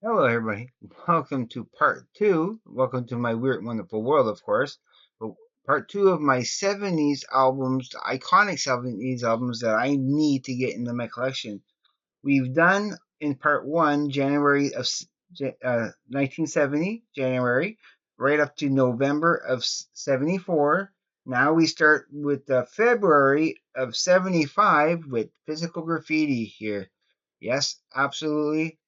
Hello, everybody. Welcome to part two. Welcome to my weird, wonderful world, of course. But part two of my 70s albums, the iconic 70s albums that I need to get into my collection. We've done in part one, January of 1970, January, right up to November of 74. Now we start with February of 75 with Physical Graffiti here. Yes, absolutely.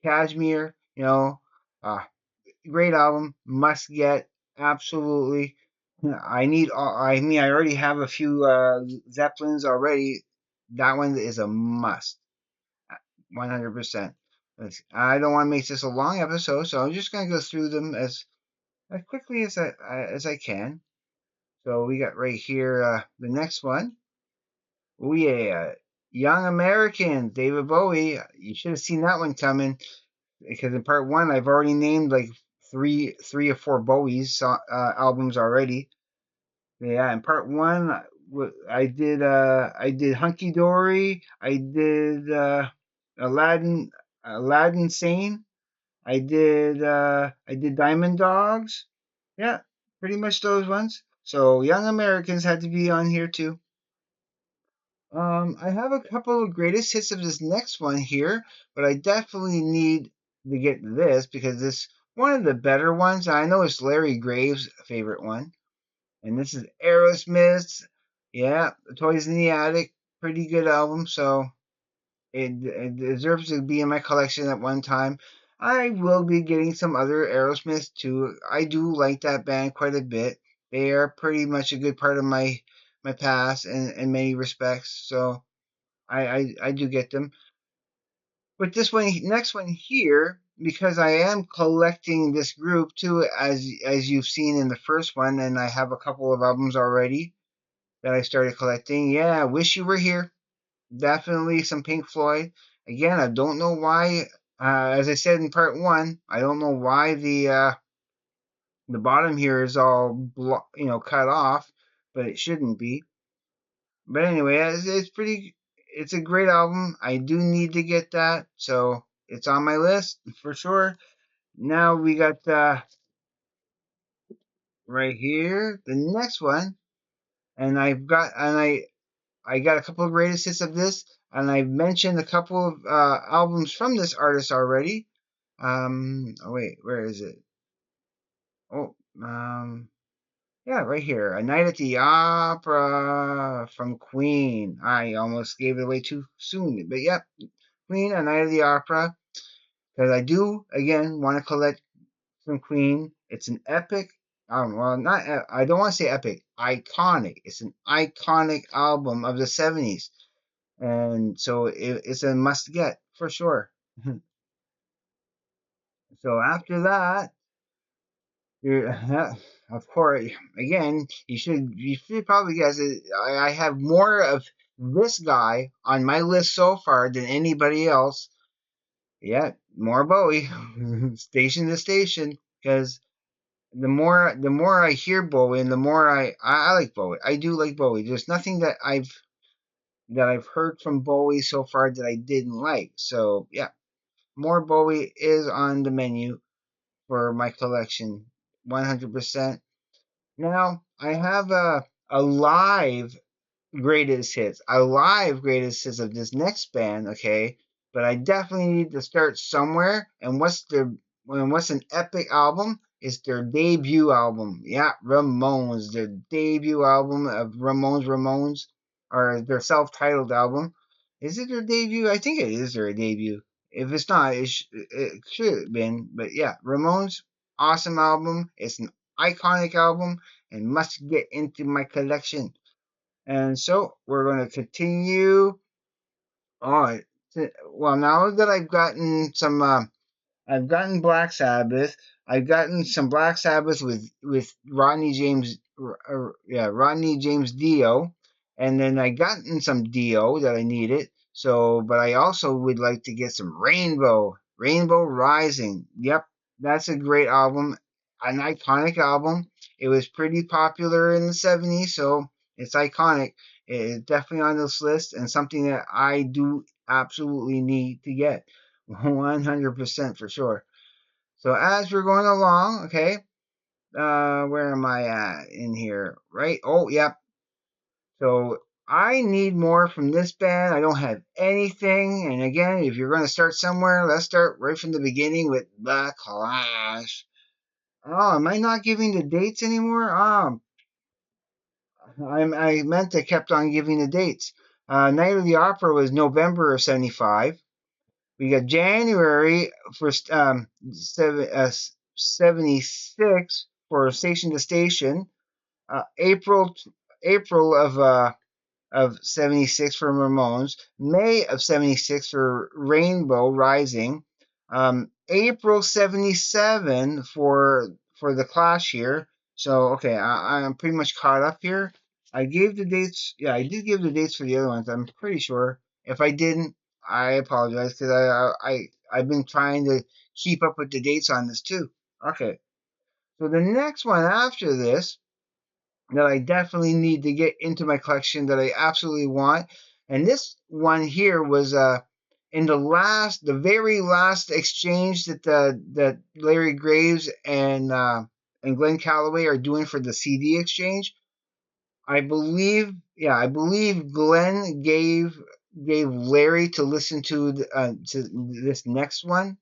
Kashmir, uh, great album, must get, absolutely. I already have a few Zeppelins already. That one is a must, 100%. I don't want to make this a long episode, so I'm just gonna go through them as quickly as I can. So we got right here the next one. Oh yeah, Young Americans, David Bowie. You should have seen that one coming because in part one I've already named like three or four Bowie's albums already. Yeah, in part one I did Hunky Dory, I did Aladdin Aladdin Sane, I did Diamond Dogs. Yeah, pretty much those ones. So Young Americans had to be on here too. I have a couple of greatest hits of this next one here, but I definitely need to get to this because this one of the better ones. I know it's Larry Graves' favorite one, and this is Aerosmith's. Yeah, Toys in the Attic, pretty good album. So it deserves to be in my collection at one time. I will be getting some other Aerosmith too. I do like that band quite a bit. They are pretty much a good part of my past in many respects. So I do get them. But this one, next one here, because I am collecting this group too, as you've seen in the first one, and I have a couple of albums already that I started collecting. Yeah, Wish You Were Here. Definitely some Pink Floyd. Again, I don't know why. As I said in part one, I don't know why the bottom here is all cut off, but it shouldn't be. But anyway, it's pretty. It's a great album. I do need to get that, so it's on my list for sure. Now we got right here the next one, and I got a couple of greatest hits of this, and I've mentioned a couple of albums from this artist already. Oh wait, where is it? Oh, yeah, right here. A Night at the Opera from Queen. I almost gave it away too soon, but yep, Queen, A Night of the Opera, because I do again want to collect from Queen. It's an epic. Well, not. I don't want to say epic. Iconic. It's an iconic album of the '70s, and so it's a must get for sure. So after that, you're, of course, again, you should probably guess it. I have more of this guy on my list so far than anybody else. Yeah, more Bowie, station to station, because the more I hear Bowie and the more I like Bowie. I do like Bowie. There's nothing that I've heard from Bowie so far that I didn't like. So yeah, more Bowie is on the menu for my collection, 100%. Now I have a live greatest hits of this next band, okay? But I definitely need to start somewhere. And what's an epic album? It's their debut album. Yeah, Ramones, their debut album of Ramones, or their self-titled album. Is it their debut? I think it is their debut. If it's not, it should have been. But yeah, Ramones, awesome album. It's an iconic album and must get into my collection. And so we're going to continue on. Well, now that I've gotten Black Sabbath. I've gotten some Black Sabbath with Rodney James, yeah, Rodney James Dio, and then I gotten some Dio that I needed. So, but I also would like to get some Rainbow Rising. Yep, that's a great album, an iconic album. It was pretty popular in the '70s, so it's iconic. It's definitely on this list and something that I do absolutely need to get. 100% for sure. So as we're going along, okay, where am I at in here? Right? Oh, yep. So I need more from this band. I don't have anything. And again, if you're going to start somewhere, let's start right from the beginning with The Clash. Oh, am I not giving the dates anymore? I meant I kept on giving the dates. Night of the Opera was November of '75. We got January for 76 for Station to Station. April of '76 for Ramones, May of '76 for Rainbow Rising, April '77 for the Clash here. So okay, I'm pretty much caught up here. I gave the dates. Yeah, I did give the dates for the other ones. I'm pretty sure. If I didn't, I apologize because I've been trying to keep up with the dates on this too. Okay, so the next one after this that I definitely need to get into my collection that I absolutely want. And this one here was in the very last exchange that Larry Graves and Glenn Calloway are doing for the CD exchange. I believe Glenn gave Larry to listen to this next one,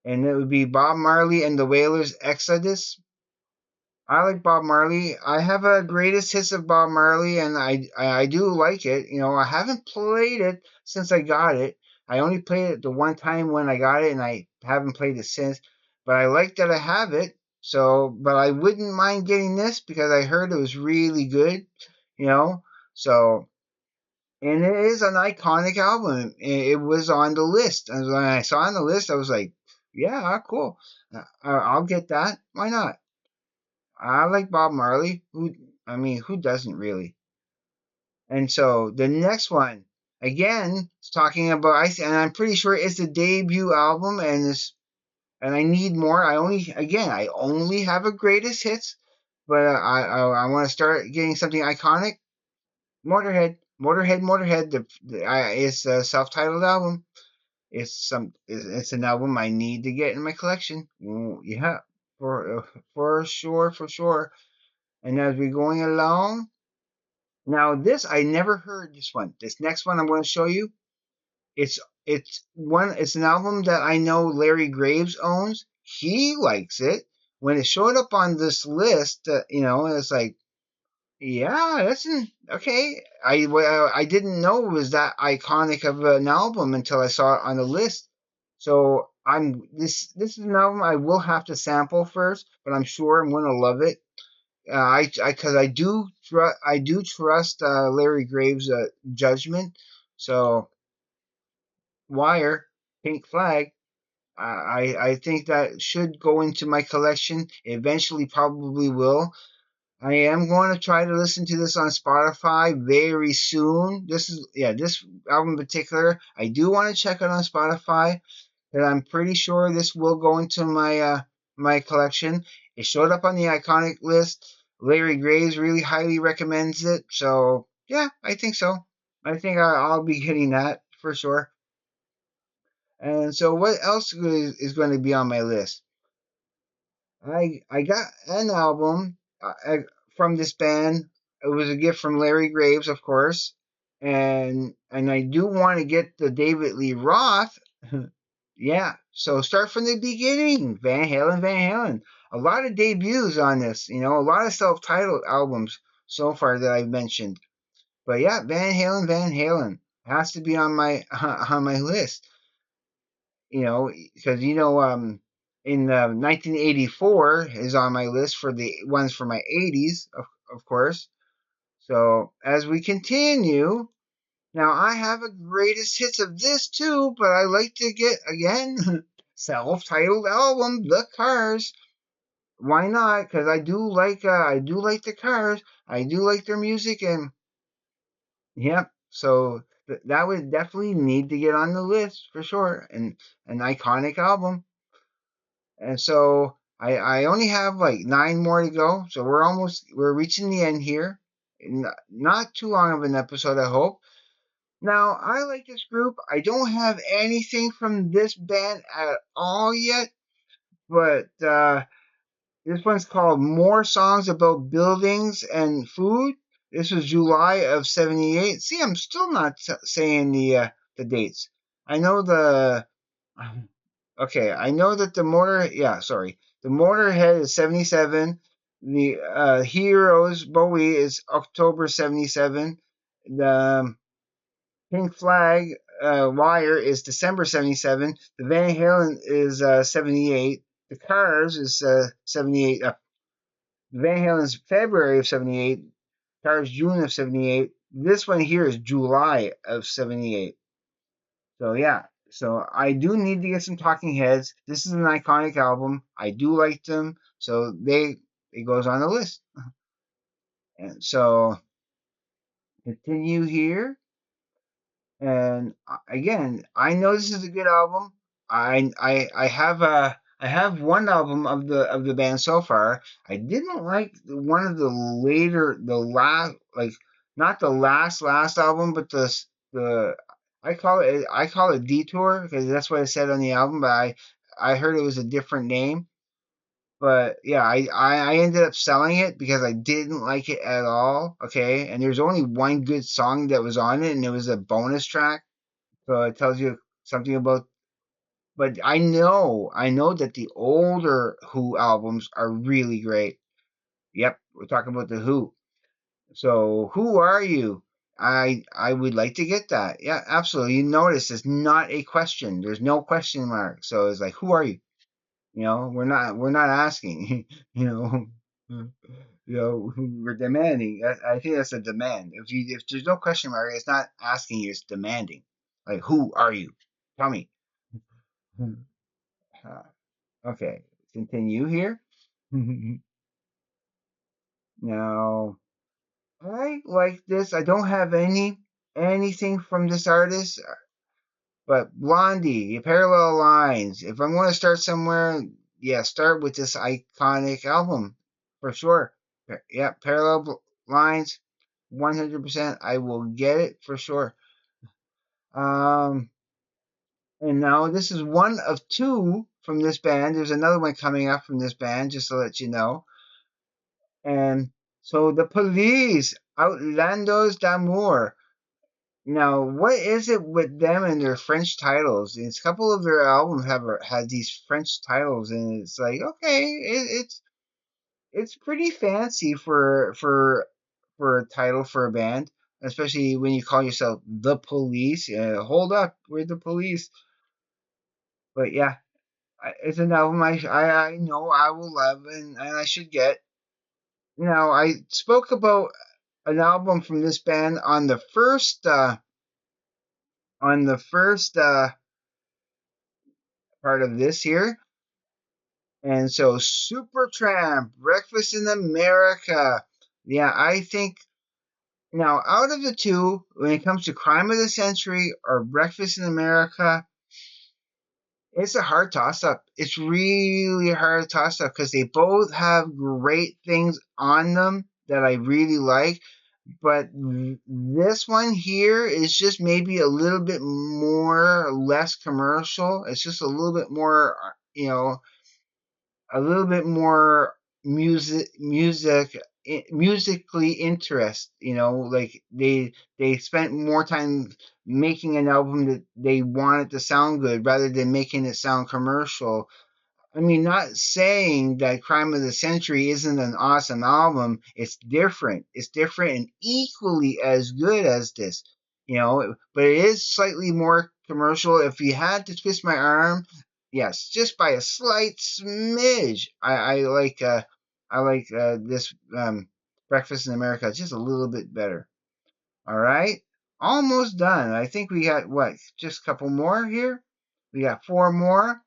and it would be Bob Marley and the Wailers' Exodus. I like Bob Marley. I have a greatest hits of Bob Marley, and I do like it. You know, I haven't played it since I got it. I only played it the one time when I got it, and I haven't played it since. But I like that I have it. So, but I wouldn't mind getting this because I heard it was really good. You know, so and it is an iconic album. It was on the list, and when I saw it on the list, I was like, yeah, cool. I'll get that. Why not? I like Bob Marley. Who doesn't really? And so the next one, again, is talking about Ice, and I'm pretty sure it's the debut album, and I need more. I only have a greatest hits, but I want to start getting something iconic. Motorhead. It's a self-titled album. It's an album I need to get in my collection. Yeah, for sure, for sure. And as we're going along, now this I never heard this one. This next one I'm going to show you. It's it's an album that I know Larry Graves owns. He likes it. When it showed up on this list, it's like, yeah, okay. I didn't know it was that iconic of an album until I saw it on the list. So this is an album I will have to sample first, but I'm sure I'm going to love it. Because I do trust Larry Graves' judgment. So Wire, Pink Flag, I think that should go into my collection. Eventually, probably will. I am going to try to listen to this on Spotify very soon. This album in particular, I do want to check it on Spotify. And I'm pretty sure this will go into my collection. It showed up on the iconic list. Larry Graves really highly recommends it, so yeah, I think so. I think I'll be getting that for sure. And so, what else is going to be on my list? I got an album from this band. It was a gift from Larry Graves, of course, and I do want to get the David Lee Roth. Yeah, so start from the beginning. Van Halen. A lot of debuts on this, a lot of self-titled albums so far that I've mentioned. But yeah, Van Halen has to be on my on my list. Because in 1984 is on my list for the ones for my 80s, of course. So as we continue, now I have a greatest hits of this too, but I like to get again self-titled album, The Cars. Why not? Because I do like the Cars. I do like their music, and yep. So that would definitely need to get on the list for sure. And an iconic album. And so I only have like 9 more to go. So we're reaching the end here. Not too long of an episode, I hope. Now, I like this group. I don't have anything from this band at all yet, but this one's called More Songs About Buildings and Food. This was July of '78. See, I'm still not saying the dates. I know the okay, I know that the the Motorhead is '77. The Heroes Bowie is October '77. The Pink Flag Wire is December '77. The Van Halen is '78. The Cars is '78. Van Halen's February of '78. Cars June of '78. This one here is July of '78. So yeah. So I do need to get some Talking Heads. This is an iconic album. I do like them. So it goes on the list. And so continue here. And again, I know this is a good album. I have one album of the band so far. I didn't like one of the last like not the last album, but the I call it Detour because that's what it said on the album. But I heard it was a different name. But yeah, I ended up selling it because I didn't like it at all. Okay, and there's only one good song that was on it, and it was a bonus track. So it tells you something about. But I know that the older Who albums are really great. Yep, we're talking about the Who. So who are you? I would like to get that. Yeah, absolutely. You notice it's not a question. There's no question mark. So it's like, who are you? You know, we're not asking. You know, you know, we're demanding. I think that's a demand. If there's no question mark, it's not asking you. It's demanding. Like, who are you? Tell me. Uh, okay, continue here. Now, I like this. I don't have anything from this artist, but Blondie, Parallel Lines. If I'm going to start somewhere, yeah, start with this iconic album for sure. Yeah, Lines, 100%. I will get it for sure. Um, and now this is one of two from this band. There's another one coming up from this band, just to let you know. And so the Police, Outlandos d'Amour. Now, what is it with them and their French titles? It's a couple of their albums have had these French titles, and it's like, okay, it's pretty fancy for a title for a band, especially when you call yourself the Police. Hold up, we're the Police. But yeah, it's an album I know I will love and I should get. Now, I spoke about an album from this band on the first part of this here. And so Supertramp, Breakfast in America. Yeah, I think now out of the two, when it comes to Crime of the Century or Breakfast in America, it's a hard toss up. It's really a hard toss up because they both have great things on them that I really like. But this one here is just maybe a little bit more or less commercial. It's just a little bit more, a little bit more musically interest. Like they spent more time making an album that they wanted to sound good rather than making it sound commercial. I mean, not saying that Crime of the Century isn't an awesome album. It's different. It's different and equally as good as this, but it is slightly more commercial. If you had to twist my arm, yes, just by a slight smidge. I like this Breakfast in America just a little bit better. All right. Almost done. I think we got what? Just a couple more here. We got four more.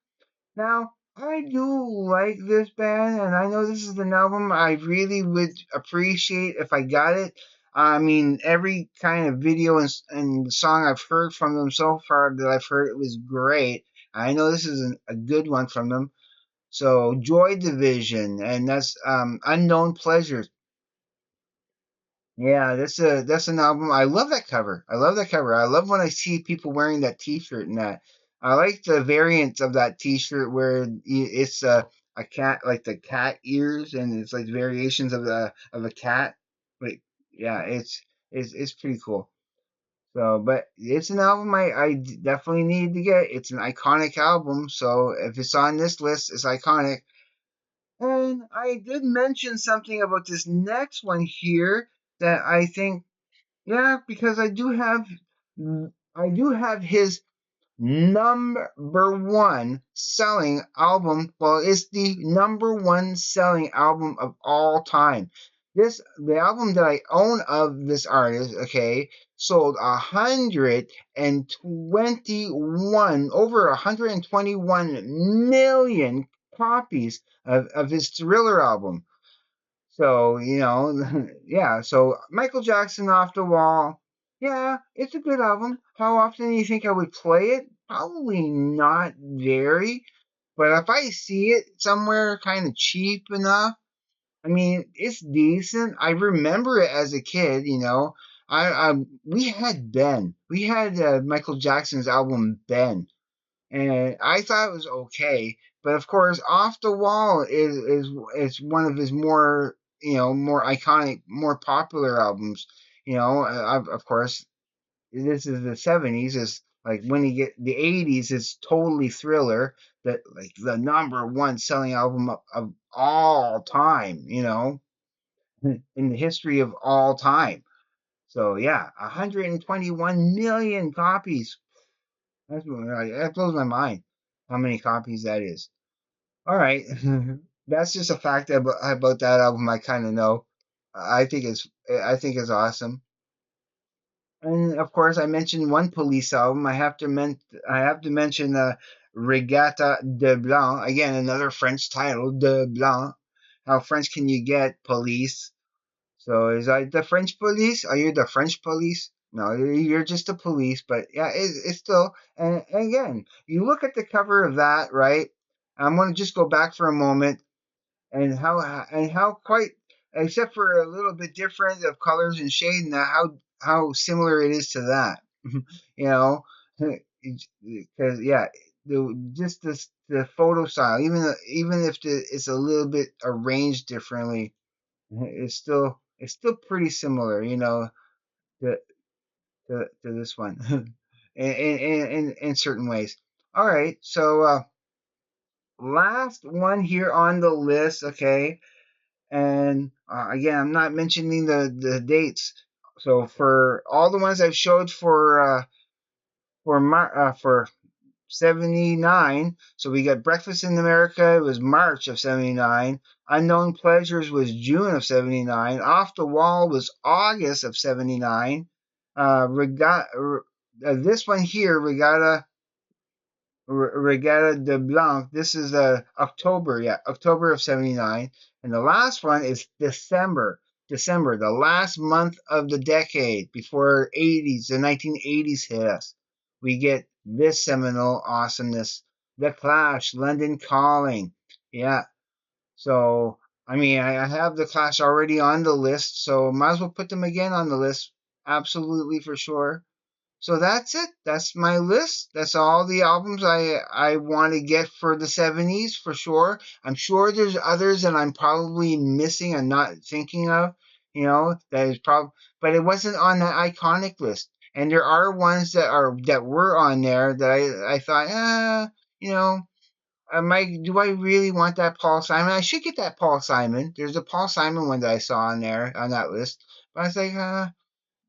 Now, I do like this band, and I know this is an album I really would appreciate if I got it. I mean, every kind of video and song I've heard from them so far that I've heard, it was great. I know this is a good one from them. So, Joy Division, and that's Unknown Pleasures. Yeah, that's an album. I love that cover. I love that cover. I love when I see people wearing that T-shirt and that. I like the variants of that T-shirt where it's a cat, like the cat ears, and it's like variations of the of a cat. But yeah, it's pretty cool. So, but it's an album I definitely need to get. It's an iconic album, so if it's on this list, it's iconic. And I did mention something about this next one here that I think, yeah, because I do have his number one selling album. Well, it's the number one selling album of all time. The album that I own of this artist, okay, sold 121 million copies of his Thriller album. So, yeah. So Michael Jackson Off the Wall. Yeah, it's a good album. How often do you think I would play it? Probably not very. But if I see it somewhere kind of cheap enough, I mean, it's decent. I remember it as a kid. We had Ben. We had Michael Jackson's album Ben, and I thought it was okay. But of course, Off the Wall is one of his more iconic, more popular albums. Of course, this is the '70s. Is like when you get the '80s is totally Thriller, that like the number one selling album of all time. In the history of all time. So yeah, 121 million copies. That blows my mind how many copies that is. All right, that's just a fact about that album. I kind of know. I think it's awesome. And of course, I mentioned one Police album. I have to mention Regatta de Blanc again, another French title, de Blanc. How French can you get, Police? So is that the French police? Are you the French police? No, you're just the police. But yeah, it's still. And again, you look at the cover of that, right? I'm going to just go back for a moment and how quite, except for a little bit different of colors and shade, and how similar it is to that. you know, because yeah, just the photo style, even if it's a little bit arranged differently, it's still pretty similar, to to this one, in certain ways. All right, so last one here on the list, okay, and again, I'm not mentioning the dates. So for all the ones I've showed for 79. So we got Breakfast in America, it was March of 79. Unknown Pleasures was June of 79. Off the Wall was August of 79. This one here, Regatta de Blanc, this is October, yeah, October of 79. And the last one is December, the last month of the decade before the 1980s hit us. We get this seminal awesomeness, The Clash, London Calling. Yeah, so I mean, I have The Clash already on the list, so might as well put them again on the list. Absolutely for sure. So that's it. That's my list. That's all the albums I want to get for the '70s for sure. I'm sure there's others that I'm probably missing and not thinking of. That is probably, but it wasn't on that iconic list. And there are ones that were on there that I thought, you know, do I really want that Paul Simon? I should get that Paul Simon. There's a Paul Simon one that I saw on there on that list, but I was like,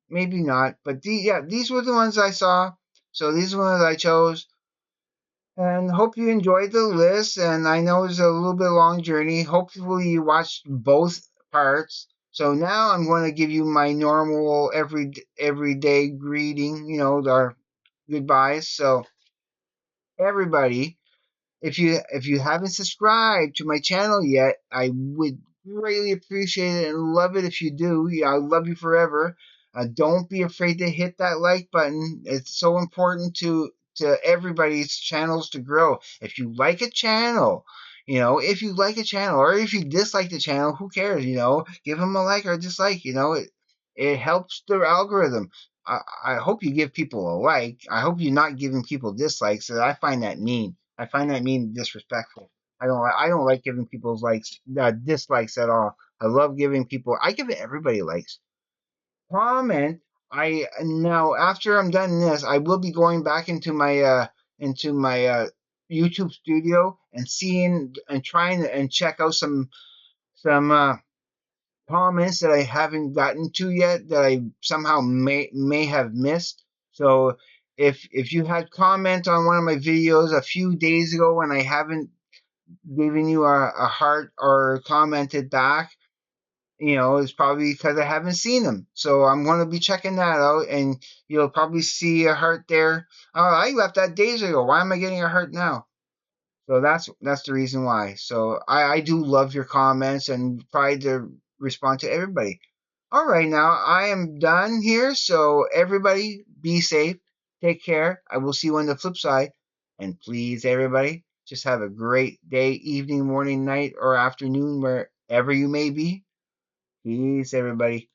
maybe not. But these were the ones I saw. So these are the ones I chose. And hope you enjoyed the list. And I know it's a little bit long journey. Hopefully you watched both parts. So now I'm going to give you my normal everyday greeting. Our goodbyes. So everybody, if you haven't subscribed to my channel yet, I would greatly appreciate it and love it if you do. Yeah, I love you forever. Don't be afraid to hit that like button. It's so important to everybody's channels to grow. If you like a channel, if you like a channel or if you dislike the channel, who cares? Give them a like or a dislike. It helps the algorithm. I hope you give people a like. I hope you're not giving people dislikes. I find that mean. I find that mean and disrespectful. I don't like giving people likes dislikes at all. I love giving people. I give everybody likes. Comment. I now after I'm done this, I will be going back into my YouTube studio and seeing and trying to and check out some comments that I haven't gotten to yet that I somehow may have missed. So if you had comment on one of my videos a few days ago and I haven't given you a heart or commented back, it's probably because I haven't seen them. So I'm going to be checking that out, and you'll probably see a heart there. Oh, I left that days ago. Why am I getting a heart now? So that's the reason why. So I do love your comments and try to respond to everybody. All right, now I am done here. So everybody be safe. Take care. I will see you on the flip side. And please, everybody, just have a great day, evening, morning, night, or afternoon, wherever you may be. Peace, everybody.